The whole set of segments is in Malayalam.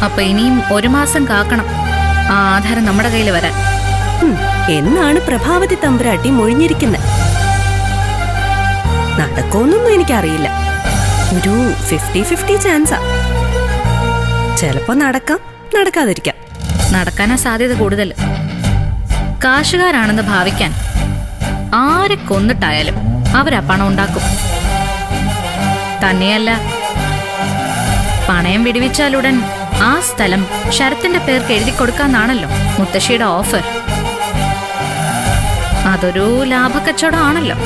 അപ്പൊ ഇനിയും 1 മാസം കാക്കണം ആ ആധാരം നമ്മുടെ കയ്യിൽ വരാൻ. എന്നാണ് പ്രഭാവതി തമ്പുരാട്ടി മൊഴിഞ്ഞിരിക്കുന്നത്. നടക്കുമെന്നൊന്നും എനിക്കറിയില്ല. ഒരു 50-50 ചാൻസാ. ചിലപ്പോ നടക്കാം, നടക്കാതിരിക്കാം. നടക്കാനാ സാധ്യത കൂടുതൽ. കാശുകാരാണെന്ന് ഭാവിക്കാൻ ആരെ കൊന്നിട്ടായാലും അവരാ പണം ഉണ്ടാക്കും. തന്നെയല്ല, പണയം വിടുവിച്ചാലുടൻ ആ സ്ഥലം ശരത്തിന്റെ പേർക്ക് എഴുതി കൊടുക്കാന്നാണല്ലോ മുത്തശ്ശിയുടെ ഓഫർ. അതൊരു ലാഭക്കച്ചവടമാണല്ലോ.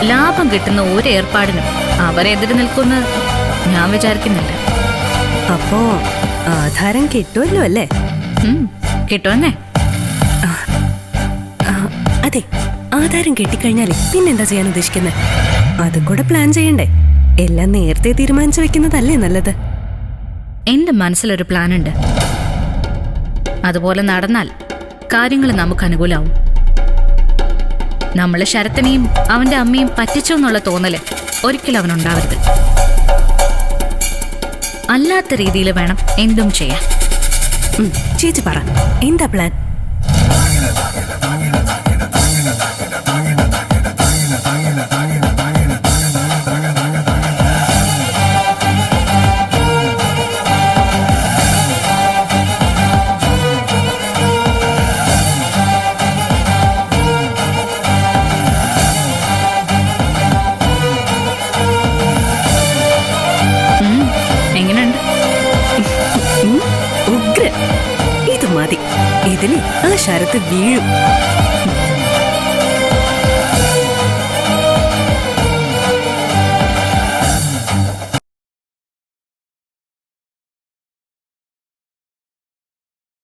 ലാഭം കിട്ടുന്ന ഒരു ഏർപ്പാടിനും അവരെതിര് നിൽക്കുന്ന ഞാൻ വിചാരിക്കുന്നില്ല. അപ്പോ ആധാരം കിട്ടുമല്ലോ അല്ലേ? കിട്ടുമെന്നേ. അതെ, ആധാരം കിട്ടിക്കഴിഞ്ഞാലേ പിന്നെന്താ ചെയ്യാൻ ഉദ്ദേശിക്കുന്നത്? അതും കൂടെ പ്ലാൻ ചെയ്യണ്ടേ? എല്ലാം നേരത്തെ തീരുമാനിച്ചു വെക്കുന്നതല്ലേ നല്ലത്? എന്റെ മനസ്സിലൊരു പ്ലാൻ ഉണ്ട്. അതുപോലെ നടന്നാൽ കാര്യങ്ങൾ നമുക്ക് അനുകൂലാവും. നമ്മള് ശരത്തിനെയും അവന്റെ അമ്മയും പറ്റിച്ചു എന്നുള്ള തോന്നല് ഒരിക്കലും അവനുണ്ടാവരുത്. അല്ലാത്ത രീതിയിൽ വേണം എന്തും ചെയ്യാൻ. ചേച്ചി പറ, എന്താ പ്ലാൻ? ഇതില് ആ ശരത്ത് വീഴും.